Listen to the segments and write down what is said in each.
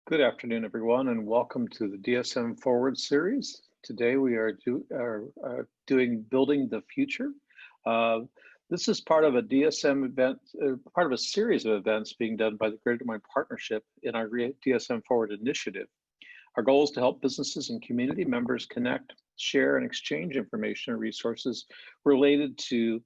Good afternoon, everyone, and welcome to the DSM Forward series. Today we are doing Building the Future. Uh, this is part of a DSM event, part of a series of events being done by the Greater Des Moines Partnership in our DSM Forward initiative. Our goal is to help businesses and community members connect, share, and exchange information and resources related to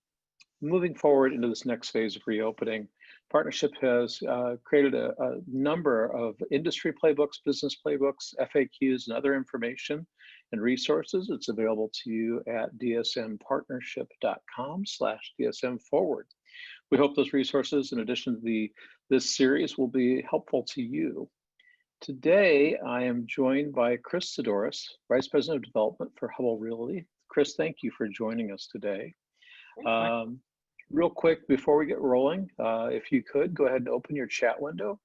moving forward into this next phase of reopening. Partnership has created a number of industry playbooks, business playbooks, FAQs, and other information and resources. It's available to you at dsmpartnership.com/DSM forward. We hope those resources, in addition to this series, will be helpful to you. Today, I am joined by Chris Sidoris, Vice President of Development for Hubble Realty. Chris, thank you for joining us today. Thanks, Mike. Real quick, before we get rolling, if you could go ahead and open your chat window.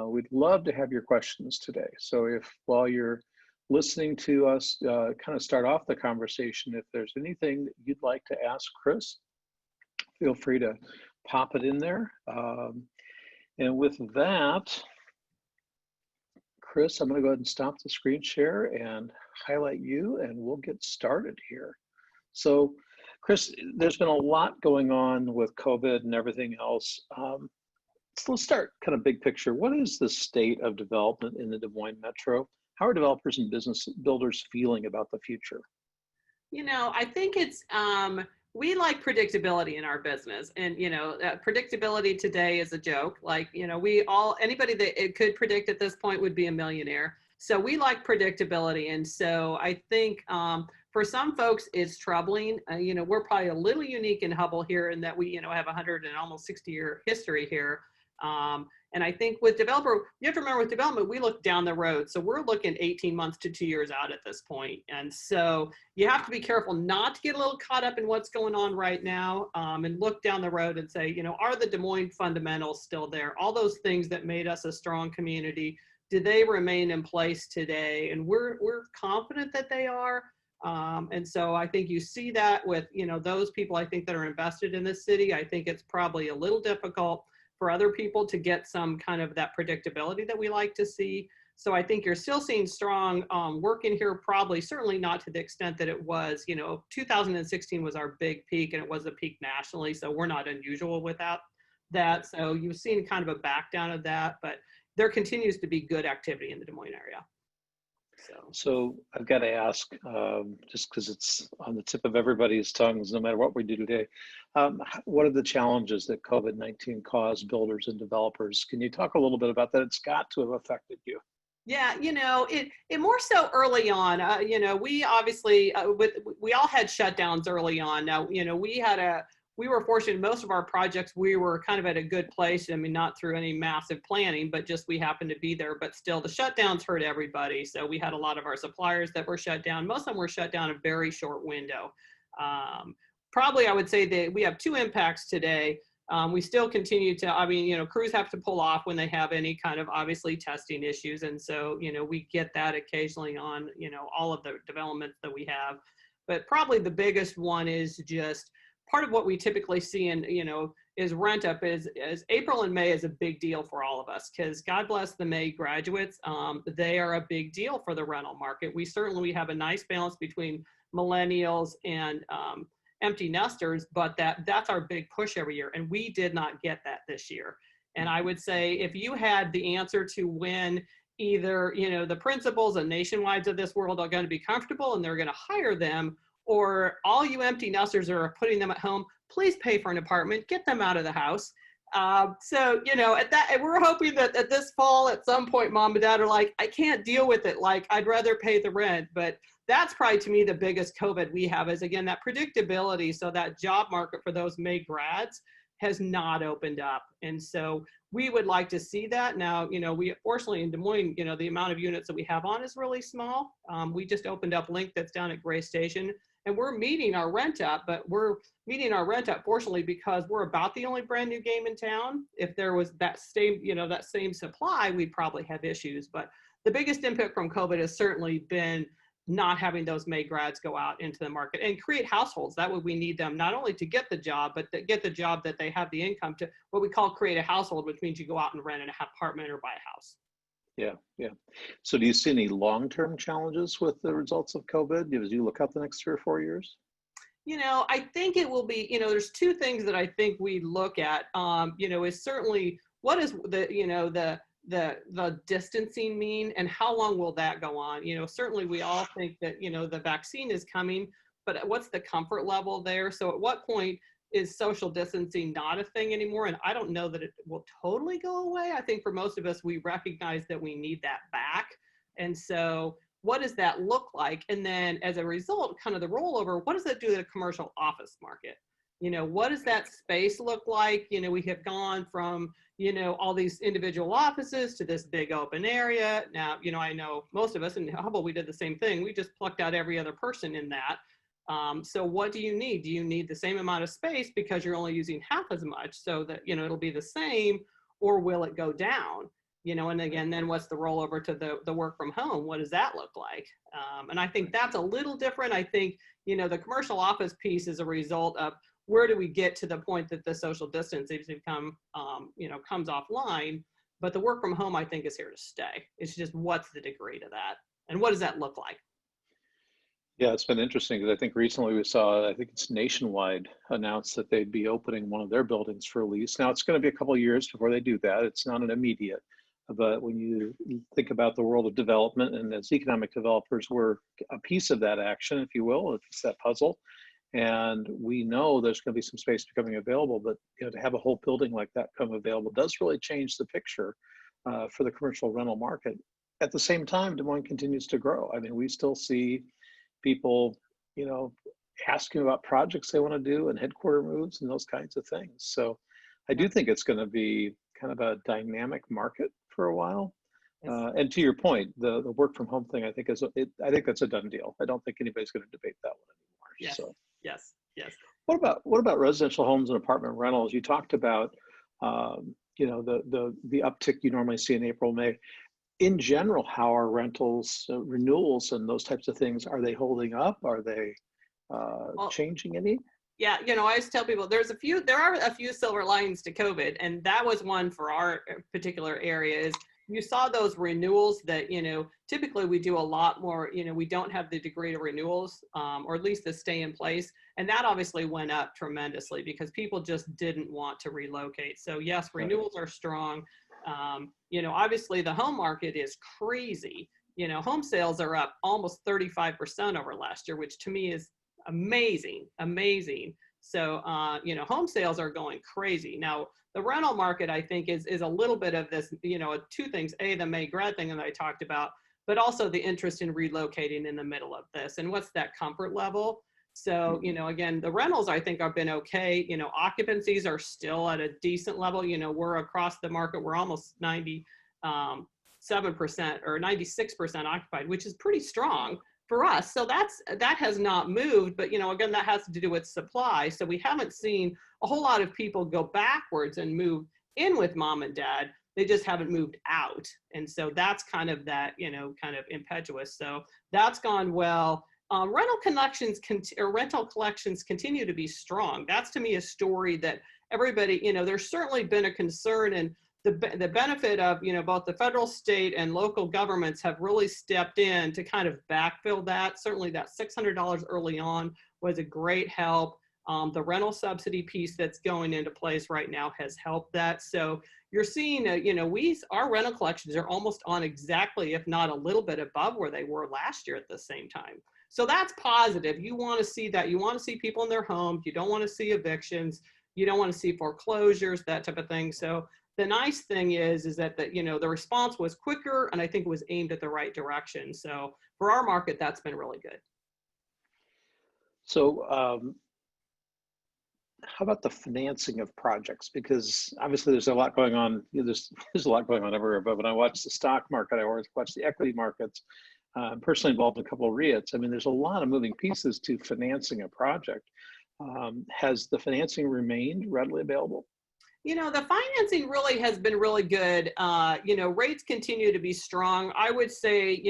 We'd love to have your questions today. So while you're listening to us kind of start off the conversation, if there's anything that you'd like to ask Chris, feel free to pop it in there. And with that, Chris, I'm going to go ahead and stop the screen share and highlight you, and we'll get started here. So, Chris, there's been a lot going on with COVID and everything else. So let's start kind of big picture. What is the state of development in the Des Moines Metro? How are developers and business builders feeling about the future? I think we like predictability in our business. And, predictability today is a joke. Like, anybody that it could predict at this point would be a millionaire. So we like predictability. And so I think for some folks, it's troubling. We're probably a little unique in Hubble here in that we, have 100 and almost 60-year history here. And I think with developer, you have to remember with development, we look down the road. So we're looking 18 months to 2 years out at this point. And so you have to be careful not to get a little caught up in what's going on right now and look down the road and say, are the Des Moines fundamentals still there? All those things that made us a strong community, do they remain in place today? And we're confident that they are. And so I think you see that with, those people I think that are invested in this city. I think it's probably a little difficult for other people to get some kind of that predictability that we like to see. So I think you're still seeing strong work in here, probably certainly not to the extent that it was, 2016 was our big peak and it was a peak nationally. So we're not unusual without that. So you've seen kind of a back down of that, but there continues to be good activity in the Des Moines area. So I've got to ask, just because it's on the tip of everybody's tongues, no matter what we do today, what are the challenges that COVID-19 caused builders and developers? Can you talk a little bit about that? It's got to have affected you. Yeah, it more so early on. We obviously we all had shutdowns early on. Now, we were fortunate. Most of our projects, we were kind of at a good place. I mean, not through any massive planning, but just we happened to be there. But still, the shutdowns hurt everybody. So we had a lot of our suppliers that were shut down. Most of them were shut down a very short window. Probably, I would say that we have two impacts today. We still continue to, crews have to pull off when they have any kind of obviously testing issues. And so, we get that occasionally on, all of the developments that we have. But probably the biggest one is just part of what we typically see in, is rent up is April and May is a big deal for all of us because God bless the May graduates. They are a big deal for the rental market. We have a nice balance between millennials and empty nesters, but that's our big push every year. And we did not get that this year. And I would say if you had the answer to when either, the principals and nationwides of this world are going to be comfortable and they're going to hire them, or all you empty nesters are putting them at home, please pay for an apartment, get them out of the house. So, at that, we're hoping that at this fall, at some point, mom and dad are like, I can't deal with it. Like, I'd rather pay the rent. But that's probably, to me, the biggest COVID we have is, again, that predictability. So that job market for those May grads has not opened up. And so we would like to see that. Now, we fortunately in Des Moines, the amount of units that we have on is really small. We just opened up Link that's down at Gray Station. And we're meeting our rent up, but we're meeting our rent up fortunately because we're about the only brand new game in town. If there was that same supply, we'd probably have issues. But the biggest impact from COVID has certainly been not having those May grads go out into the market and create households. That way we need them not only to get the job, but to get the job that they have the income to what we call create a household, which means you go out and rent an apartment or buy a house. Yeah, yeah. So do you see any long-term challenges with the results of COVID as you look out the next 3 or 4 years? I think it will be, there's two things that I think we look at, is certainly what is the distancing mean and how long will that go on? Certainly we all think that, the vaccine is coming, but what's the comfort level there? So at what point is social distancing not a thing anymore? And I don't know that it will totally go away. I think for most of us, we recognize that we need that back. And so what does that look like? And then as a result, kind of the rollover, what does that do to the commercial office market? What does that space look like? We have gone from, all these individual offices to this big open area. Now, I know most of us in Hubble, we did the same thing. We just plucked out every other person in that. So what do you need? Do you need the same amount of space because you're only using half as much so that, it'll be the same, or will it go down? And again, then what's the rollover to the work from home? What does that look like? And I think that's a little different. I think, the commercial office piece is a result of where do we get to the point that the social distancing comes offline. But the work from home, I think, is here to stay. It's just what's the degree to that? And what does that look like? Yeah, it's been interesting because I think recently we saw, I think it's Nationwide announced that they'd be opening one of their buildings for lease. Now it's going to be a couple of years before they do that. It's not an immediate, but when you think about the world of development and as economic developers, we're a piece of that action, if you will, it's that puzzle. And we know there's going to be some space becoming available, but to have a whole building like that come available does really change the picture for the commercial rental market. At the same time, Des Moines continues to grow. I mean, we still see people, asking about projects they want to do and headquarter moves and those kinds of things. So I do think it's going to be kind of a dynamic market for a while. And to your point, the work from home thing, I think I think that's a done deal. I don't think anybody's going to debate that one anymore. Yes, So yes. what about residential homes and apartment rentals? You talked about the uptick you normally see in April, May. In general, how are rentals, renewals, and those types of things? Are they holding up? Are they Well, changing any? yeah, I always tell people there are a few silver linings to COVID, and that was one for our particular area. Is you saw those renewals that typically we do a lot more. We don't have the degree of renewals, or at least the stay in place, and that obviously went up tremendously because people just didn't want to relocate. So yes, renewals are strong. Obviously the home market is crazy. Home sales are up almost 35% over last year, which to me is amazing. So, home sales are going crazy. Now, the rental market, I think, is a little bit of this, two things. A, the May grad thing that I talked about, but also the interest in relocating in the middle of this. And what's that comfort level? So, again, the rentals, I think, have been okay. Occupancies are still at a decent level. We're across the market. We're almost 97% or 96% occupied, which is pretty strong for us. So that has not moved, but again, that has to do with supply. So we haven't seen a whole lot of people go backwards and move in with mom and dad. They just haven't moved out. And so that's kind of that, kind of impetuous. So that's gone well. Rental collections continue to be strong. That's to me a story that everybody, there's certainly been a concern, and the benefit of, both the federal, state, and local governments have really stepped in to kind of backfill that. Certainly that $600 early on was a great help. The rental subsidy piece that's going into place right now has helped that. So you're seeing, our rental collections are almost on exactly, if not a little bit above where they were last year at the same time. So that's positive. You want to see that. You want to see people in their homes. You don't want to see evictions. You don't want to see foreclosures, that type of thing. So the nice thing is that the response was quicker, and I think it was aimed at the right direction. So for our market, that's been really good. So how about the financing of projects? Because obviously there's a lot going on. There's a lot going on everywhere. But when I watch the stock market, I always watch the equity markets. I'm personally involved in a couple of REITs. I mean, there's a lot of moving pieces to financing a project. Has the financing remained readily available? The financing really has been really good. Rates continue to be strong. I would say,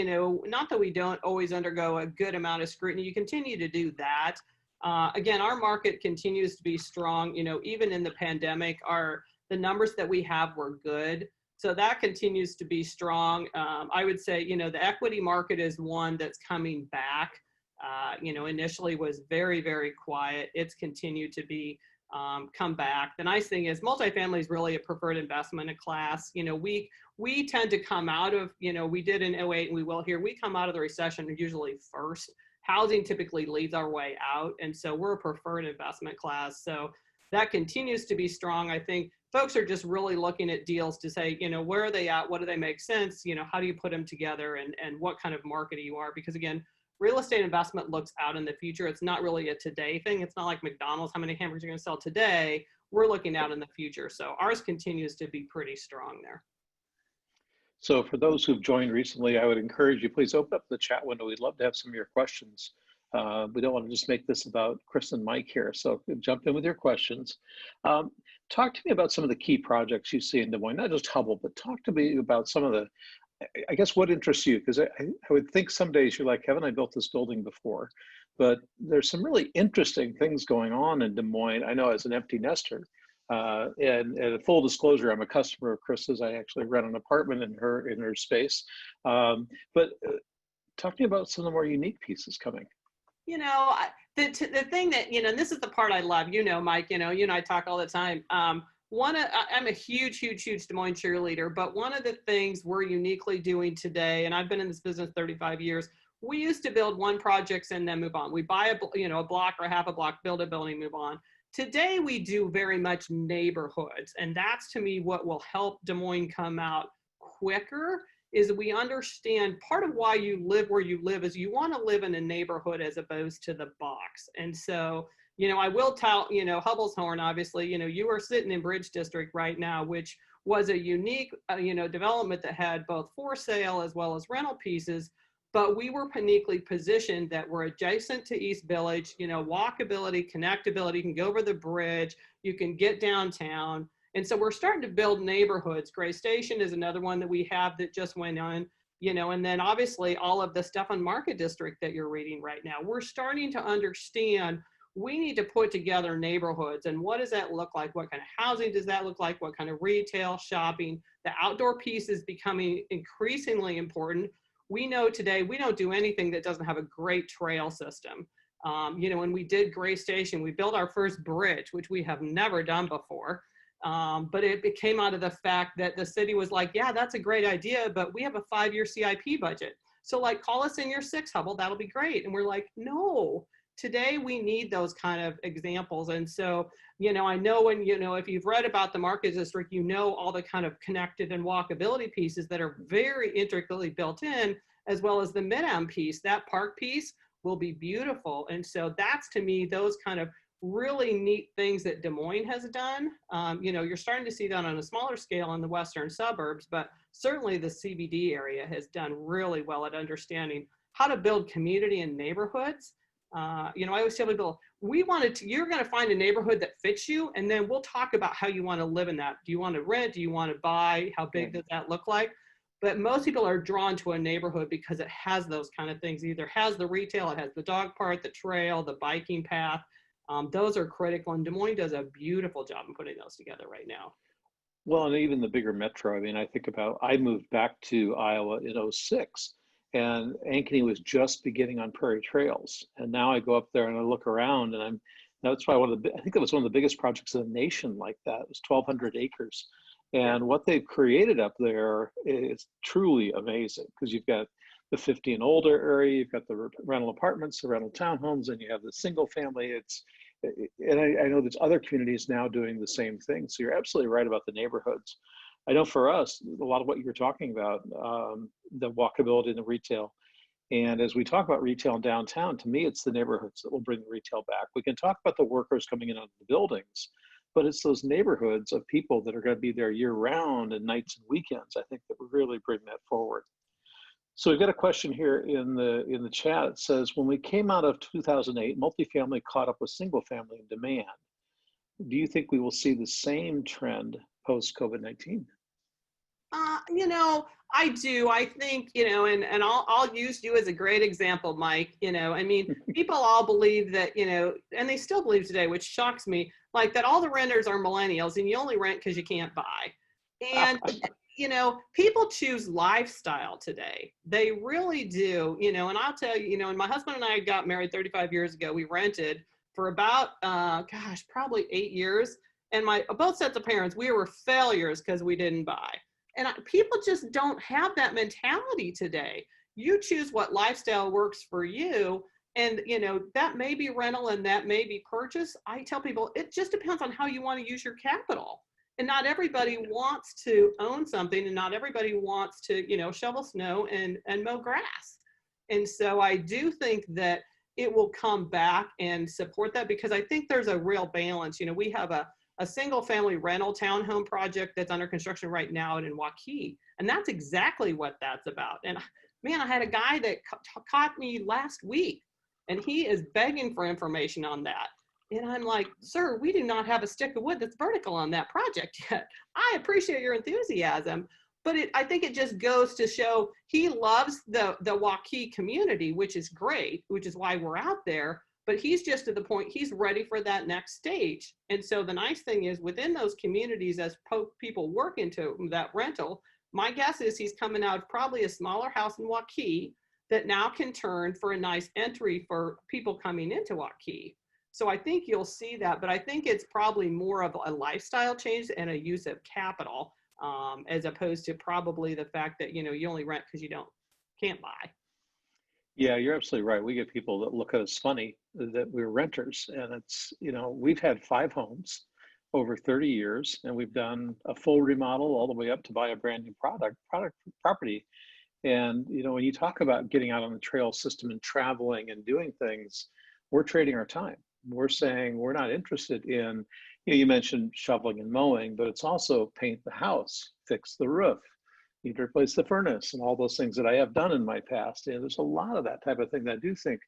not that we don't always undergo a good amount of scrutiny, you continue to do that. Again, our market continues to be strong. Even in the pandemic, the numbers that we have were good. So that continues to be strong. I would say, the equity market is one that's coming back. Initially was very, very quiet. It's continued to be come back. The nice thing is multifamily is really a preferred investment class. We tend to come out of, we did in '08 and we will here, we come out of the recession usually first. Housing typically leads our way out. And so we're a preferred investment class. So that continues to be strong. I think folks are just really looking at deals to say, where are they at? What do they make sense? How do you put them together and what kind of market you are? Because again, real estate investment looks out in the future. It's not really a today thing. It's not like McDonald's, how many hamburgers are going to sell today? We're looking out in the future. So ours continues to be pretty strong there. So for those who've joined recently, I would encourage you, please open up the chat window. We'd love to have some of your questions. We don't want to just make this about Chris and Mike here. So jump in with your questions. Talk to me about some of the key projects you see in Des Moines, not just Hubble, but talk to me about some of the, I guess, what interests you? Because I would think some days you're like, haven't I built this building before? But there's some really interesting things going on in Des Moines. I know as an empty nester, and full disclosure, I'm a customer of Chris's. I actually rent an apartment in her space. But talk to me about some of the more unique pieces coming. The thing that, and this is the part I love, Mike, you and I talk all the time. I'm a huge Des Moines cheerleader, but one of the things we're uniquely doing today, and I've been in this business 35 years, we used to build one project and then move on. We buy a block or half a block, build a building, move on. Today, we do very much neighborhoods. And that's, to me, what will help Des Moines come out quicker is we understand part of why you live where you live is you want to live in a neighborhood as opposed to the box. And so, I will tell, Hubble's horn, obviously, you are sitting in Bridge District right now, which was a unique, development that had both for sale as well as rental pieces. But we were uniquely positioned that we're adjacent to East Village, walkability, connectability, you can go over the bridge, you can get downtown. And so we're starting to build neighborhoods. Gray Station is another one that we have that just went on, and then obviously all of the stuff on Market District that you're reading right now. We're starting to understand we need to put together neighborhoods. And what does that look like? What kind of housing does that look like? What kind of retail, shopping? The outdoor piece is becoming increasingly important. We know today we don't do anything that doesn't have a great trail system. When we did Gray Station, we built our first bridge, which we have never done before. But it came out of the fact that the city was like, yeah, that's a great idea, but we have a 5-year CIP budget. So call us in year 6, Hubble, that'll be great. And we're like, no, today we need those kind of examples. And so, I know when, if you've read about the Market District, all the kind of connected and walkability pieces that are very intricately built in, as well as the mid-am piece, that park piece will be beautiful. And so that's, to me, those kind of really neat things that Des Moines has done. You're starting to see that on a smaller scale in the western suburbs, but certainly the CBD area has done really well at understanding how to build community and neighborhoods. I always tell people, you're going to find a neighborhood that fits you, and then we'll talk about how you want to live in that. Do you want to rent? Do you want to buy? How big does that look like? But most people are drawn to a neighborhood because it has those kind of things. It either has the retail, it has the dog park, the trail, the biking path. Those are critical, and Des Moines does a beautiful job in putting those together right now. Well, and even the bigger metro. I mean, I moved back to Iowa in '06, and Ankeny was just beginning on Prairie Trails. And now I go up there and I look around, and that's probably I think it was one of the biggest projects in the nation like that. It was 1,200 acres. And what they've created up there is truly amazing, because you've got the 50 and older area, you've got the rental apartments, the rental townhomes, and you have the single family. And I know there's other communities now doing the same thing. So you're absolutely right about the neighborhoods. I know for us, a lot of what you were talking about, the walkability and the retail. And as we talk about retail in downtown, to me, it's the neighborhoods that will bring the retail back. We can talk about the workers coming in onto the buildings, but it's those neighborhoods of people that are going to be there year round and nights and weekends, I think, that will really bring that forward. So we've got a question here in the chat. It says, when we came out of 2008, multifamily caught up with single family in demand. Do you think we will see the same trend post COVID-19? I do. I think, and I'll use you as a great example, Mike. People all believe that, and they still believe today, which shocks me, like that all the renters are millennials and you only rent because you can't buy. And, people choose lifestyle today. They really do, and I'll tell you, and my husband and I got married 35 years ago. We rented for about, probably 8 years. And both sets of parents, we were failures because we didn't buy. And people just don't have that mentality today. You choose what lifestyle works for you. And, that may be rental and that may be purchase. I tell people, it just depends on how you want to use your capital. And not everybody wants to own something, and not everybody wants to, shovel snow and mow grass. And so I do think that it will come back and support that, because I think there's a real balance. We have a single family rental townhome project that's under construction right now in Waukee. And that's exactly what that's about. And man, I had a guy that caught me last week, and he is begging for information on that. And I'm like, sir, we do not have a stick of wood that's vertical on that project yet. I appreciate your enthusiasm, but I think it just goes to show he loves the Waukee community, which is great, which is why we're out there. But he's just to the point, he's ready for that next stage. And so the nice thing is, within those communities, as people work into that rental, my guess is he's coming out of probably a smaller house in Waukee that now can turn for a nice entry for people coming into Waukee. So I think you'll see that, but I think it's probably more of a lifestyle change and a use of capital, as opposed to probably the fact that, you only rent because you can't buy. Yeah, you're absolutely right. We get people that look at us funny that we're renters, and it's, we've had 5 homes over 30 years, and we've done a full remodel all the way up to buy a brand new property. And, when you talk about getting out on the trail system and traveling and doing things, we're trading our time. We're saying we're not interested in, you mentioned shoveling and mowing, but it's also paint the house, fix the roof, need to replace the furnace, and all those things that I have done in my past. And there's a lot of that type of thing that I do think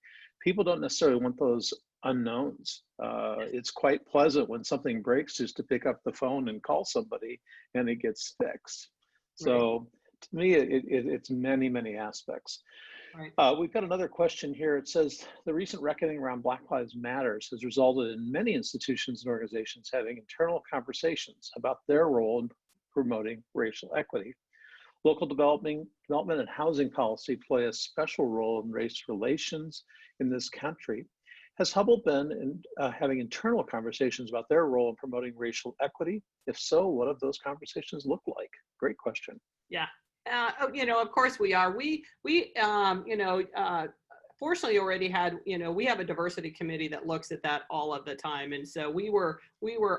people don't necessarily want those unknowns. It's quite pleasant when something breaks just to pick up the phone and call somebody and it gets fixed. So to me, it's many, many aspects. Right. We've got another question here. It says, the recent reckoning around Black Lives Matters has resulted in many institutions and organizations having internal conversations about their role in promoting racial equity. Local development and housing policy play a special role in race relations in this country. Has Hubble been having internal conversations about their role in promoting racial equity? If so, what do those conversations look like? Great question. Yeah. Of course we are. We fortunately already had, we have a diversity committee that looks at that all of the time. And so we were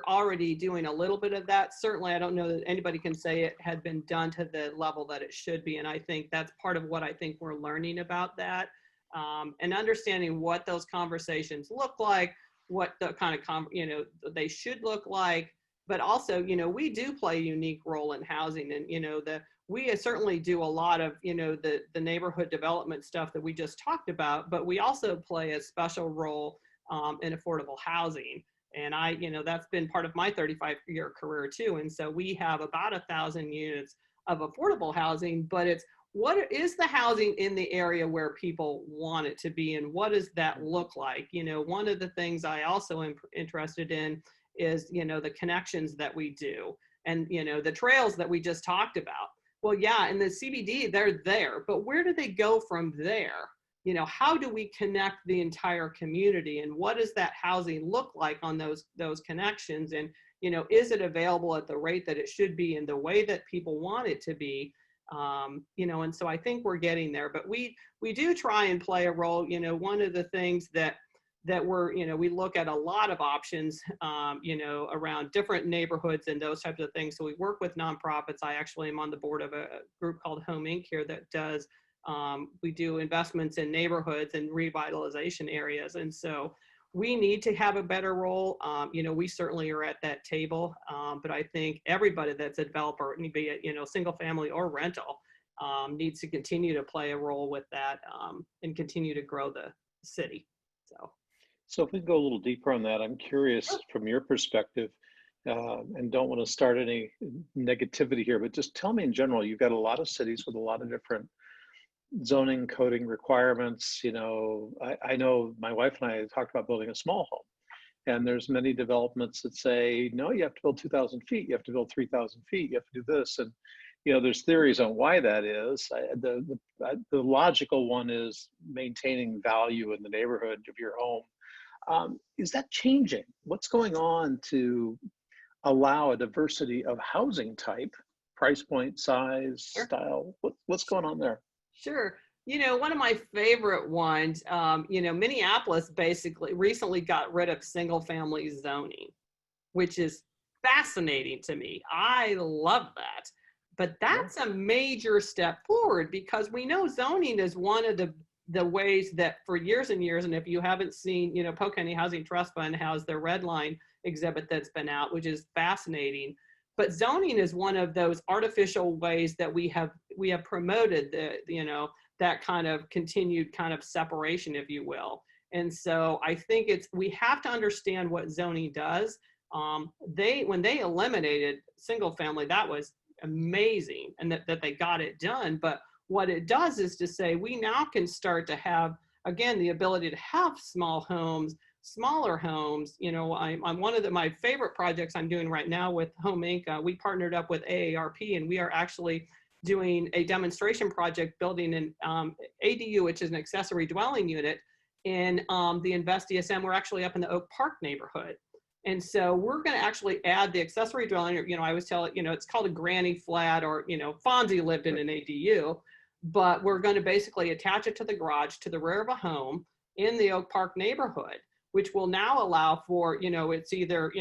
already doing a little bit of that. Certainly, I don't know that anybody can say it had been done to the level that it should be. And I think that's part of what I think we're learning about that, and understanding what those conversations look like, what the kind of, they should look like. But also, we do play a unique role in housing, and, we certainly do a lot of, the neighborhood development stuff that we just talked about, but we also play a special role in affordable housing. And that's been part of my 35-year career too. And so we have about 1,000 units of affordable housing, but it's, what is the housing in the area where people want it to be, and what does that look like? One of the things I also am interested in is, the connections that we do, and, the trails that we just talked about. Well, yeah, in the CBD, they're there, but where do they go from there? How do we connect the entire community, and what does that housing look like on those connections? And, is it available at the rate that it should be, in the way that people want it to be? And so I think we're getting there, but we do try and play a role. One of the things that we're, we look at a lot of options, around different neighborhoods and those types of things. So we work with nonprofits. I actually am on the board of a group called Home Inc. here that does, we do investments in neighborhoods and revitalization areas. And so we need to have a better role. We certainly are at that table, but I think everybody that's a developer, be it, single family or rental, needs to continue to play a role with that, and continue to grow the city. So if we can go a little deeper on that, I'm curious from your perspective, and don't want to start any negativity here, but just tell me in general, you've got a lot of cities with a lot of different zoning coding requirements. I know my wife and I talked about building a small home, And there's many developments that say, no, you have to build 2,000 feet, you have to build 3,000 feet, you have to do this. And, there's theories on why that is. The logical one is maintaining value in the neighborhood of your home. Is that changing? What's going on to allow a diversity of housing type, price point, size, Sure. style? What's going on there? Sure. One of my favorite ones, Minneapolis basically recently got rid of single family zoning, which is fascinating to me. I love that. But that's a major step forward because we know zoning is one of the ways that for years and years, and if you haven't seen, Polk County Housing Trust Fund has their red line exhibit that's been out, which is fascinating. But zoning is one of those artificial ways that we have promoted that kind of continued kind of separation, if you will. And so I think we have to understand what zoning does. When they eliminated single family, that was amazing, and that they got it done. But what it does is to say we now can start to have, again, the ability to have small homes, smaller homes. I'm one of my favorite projects I'm doing right now with Home Inc. We partnered up with AARP, and we are actually doing a demonstration project building an ADU, which is an accessory dwelling unit, in the Invest DSM. We're actually up in the Oak Park neighborhood. And so we're going to actually add the accessory dwelling. I always tell it, it's called a granny flat, or, Fonzie lived in an ADU, but we're going to basically attach it to the garage to the rear of a home in the Oak Park neighborhood, which will now allow for, it's either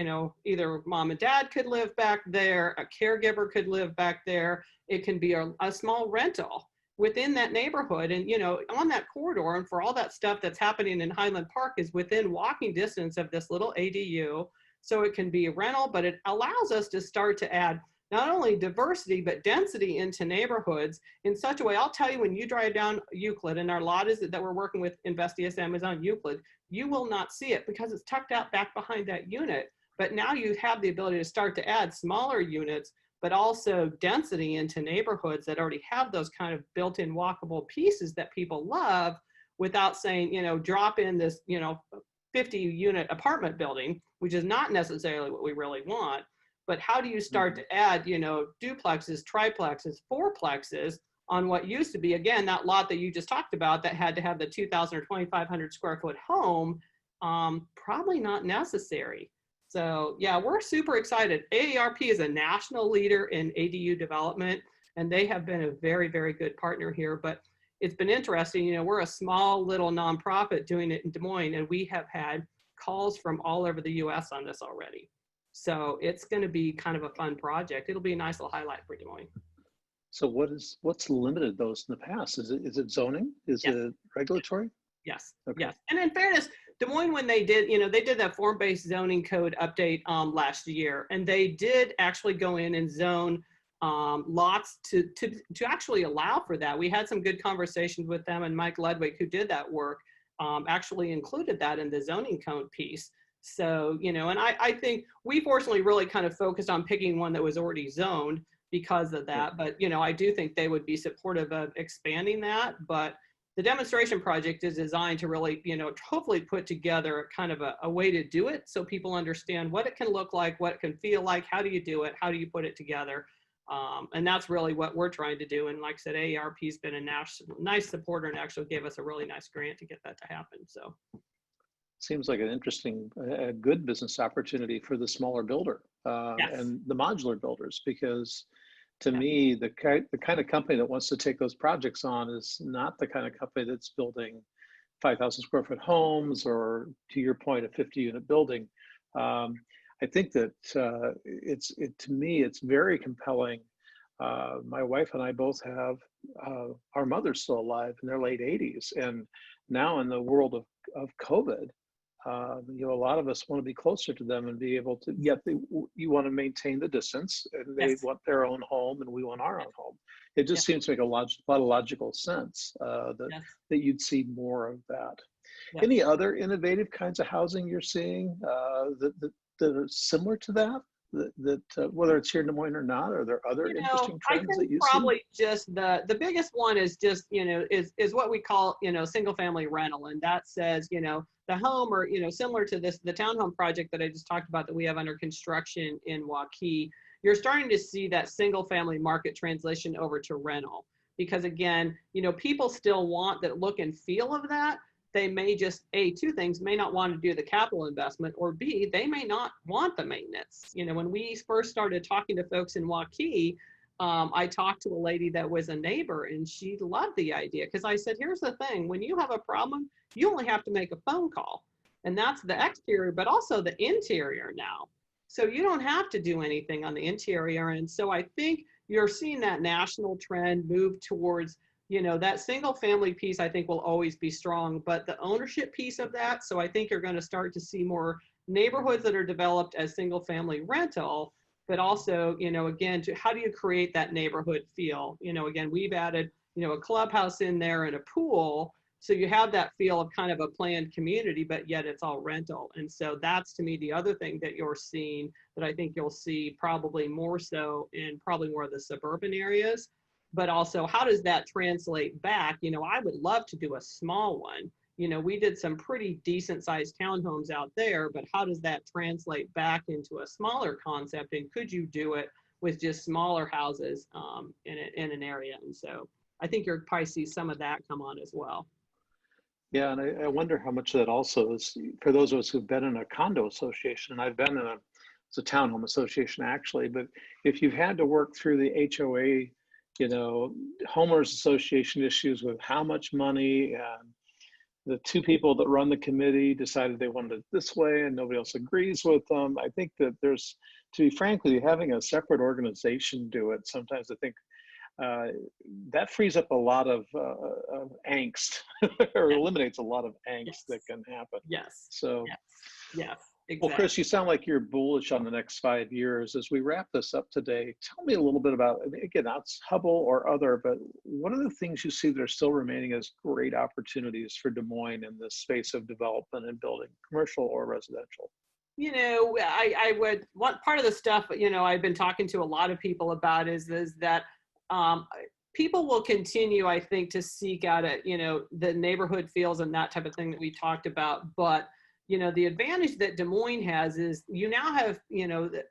mom and dad could live back there, a caregiver could live back there. It can be a small rental within that neighborhood, and on that corridor, and for all that stuff that's happening in Highland Park is within walking distance of this little ADU. So it can be a rental, but it allows us to start to add not only diversity but density into neighborhoods in such a way. I'll tell you, when you drive down Euclid, and our lot is that we're working with Invest DSM is on Euclid, you will not see it because it's tucked out back behind that unit. But now you have the ability to start to add smaller units, but also density into neighborhoods that already have those kind of built-in walkable pieces that people love, without saying, drop in this, 50-unit apartment building, which is not necessarily what we really want. But how do you start to add, duplexes, triplexes, fourplexes on what used to be, again, that lot that you just talked about that had to have the 2,000 or 2,500 square foot home, probably not necessary. So yeah, we're super excited. AARP is a national leader in ADU development, and they have been a very, very good partner here. But it's been interesting. We're a small little nonprofit doing it in Des Moines, and we have had calls from all over the US on this already. So it's going to be kind of a fun project. It'll be a nice little highlight for Des Moines. So what's limited those in the past? Is it zoning? Is it regulatory? Yes. Okay. Yes. And in fairness, Des Moines, when they did, they did that form-based zoning code update last year, and they did actually go in and zone lots to actually allow for that. We had some good conversations with them, and Mike Ledwig, who did that work, actually included that in the zoning code piece. So, and I think we fortunately really kind of focused on picking one that was already zoned because of that. But, I do think they would be supportive of expanding that. But the demonstration project is designed to really, hopefully put together kind of a way to do it so people understand what it can look like, what it can feel like, how do you do it, how do you put it together. And that's really what we're trying to do. And like I said, AARP's been a nice supporter and actually gave us a really nice grant to get that to happen. So. Seems like an interesting, a good business opportunity for the smaller builder and the modular builders, because to me, the kind of company that wants to take those projects on is not the kind of company that's building 5,000 square foot homes, or to your point, a 50-unit building. I think that to me, it's very compelling. My wife and I both have our mother's still alive in their late 80s, and now in the world of COVID, a lot of us want to be closer to them and be able to, yet you want to maintain the distance, and they want their own home and we want our own home. It just seems to make a lot of logical sense that you'd see more of that. Any other innovative kinds of housing you're seeing that are similar to that? whether it's here in Des Moines or not? Are there other interesting I trends that think you see? probably just the biggest one is just, is what we call, single family rental. And that says, the home or, similar to the townhome project that I just talked about that we have under construction in Waukee, you're starting to see that single family market translation over to rental. Because again, people still want that look and feel of that. They may just, two things, may not want to do the capital investment, or B, they may not want the maintenance. When we first started talking to folks in Waukee, I talked to a lady that was a neighbor and she loved the idea because I said, here's the thing, when you have a problem, you only have to make a phone call. And that's the exterior, but also the interior now. So you don't have to do anything on the interior. And so I think you're seeing that national trend move towards, that single family piece, I think will always be strong, but the ownership piece of that. So I think you're going to start to see more neighborhoods that are developed as single family rental, but also, again, to how do you create that neighborhood feel? Again, we've added, a clubhouse in there and a pool. So you have that feel of kind of a planned community, but yet it's all rental. And so that's, to me, the other thing that you're seeing that I think you'll see probably more so in probably more of the suburban areas. But also, how does that translate back? I would love to do a small one. We did some pretty decent sized townhomes out there, but how does that translate back into a smaller concept? And could you do it with just smaller houses in an area? And so I think you'll probably see some of that come on as well. Yeah, and I wonder how much of that also is for those of us who've been in a condo association, and I've been in it's a townhome association actually, but if you've had to work through the HOA, homeowners association issues with how much money, and the two people that run the committee decided they wanted it this way and nobody else agrees with them. I think that there's, to be frankly, having a separate organization do it, sometimes I think that frees up a lot of angst or eliminates a lot of angst Yes. that can happen. Yes. So, yes. Exactly. Well, Chris, you sound like you're bullish on the next 5 years. As we wrap this up today, tell me a little bit about, again, that's Hubble or other, but what are the things you see that are still remaining as great opportunities for Des Moines in this space of development and building, commercial or residential? I would want part of the stuff, I've been talking to a lot of people about is that people will continue, I think, to seek out the neighborhood feels and that type of thing that we talked about. But the advantage that Des Moines has is you now have,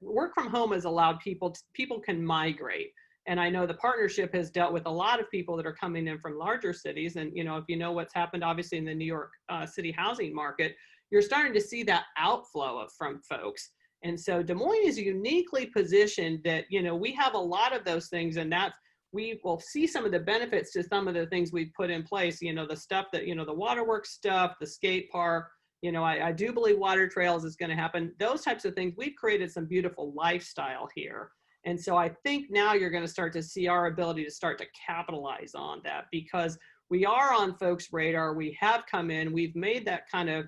work from home has allowed people can migrate. And I know the partnership has dealt with a lot of people that are coming in from larger cities. And, if you know what's happened, obviously, in the New York City housing market, you're starting to see that outflow from folks. And so Des Moines is uniquely positioned that, we have a lot of those things, and we will see some of the benefits to some of the things we've put in place, the stuff that, the waterworks stuff, the skate park, I do believe water trails is going to happen. Those types of things, we've created some beautiful lifestyle here. And so I think now you're going to start to see our ability to start to capitalize on that because we are on folks' radar. We have come in, we've made that kind of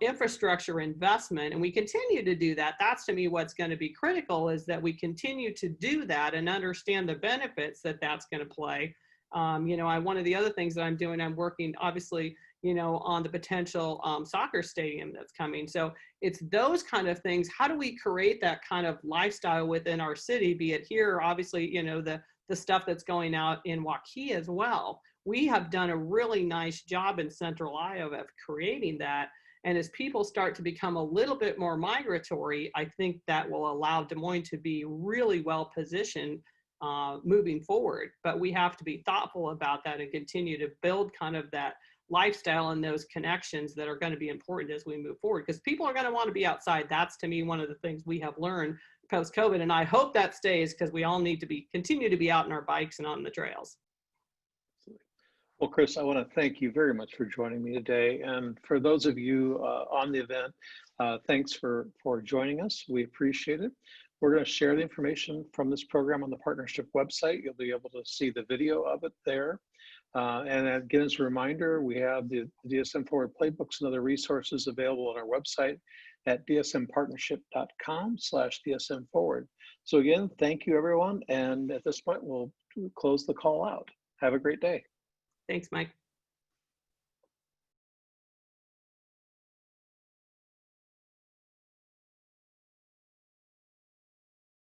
infrastructure investment, and we continue to do that. That's, to me, what's going to be critical is that we continue to do that and understand the benefits that that's going to play. One of the other things that I'm doing, I'm working, obviously, on the potential soccer stadium that's coming. So it's those kind of things. How do we create that kind of lifestyle within our city, be it here, obviously, the stuff that's going out in Waukee as well. We have done a really nice job in Central Iowa of creating that. And as people start to become a little bit more migratory, I think that will allow Des Moines to be really well positioned moving forward. But we have to be thoughtful about that and continue to build kind of that lifestyle and those connections that are going to be important as we move forward, because people are going to want to be outside. That's, to me, one of the things we have learned post-COVID, and I hope that stays because we all need to continue to be out on our bikes and on the trails. Well, Chris, I want to thank you very much for joining me today. And for those of you on the event, thanks for joining us. We appreciate it. We're going to share the information from this program on the partnership website. You'll be able to see the video of it there. And again, as a reminder, we have the DSM Forward playbooks and other resources available on our website at dsmpartnership.com/DSM Forward. So again, thank you, everyone. And at this point, we'll close the call out. Have a great day. Thanks, Mike.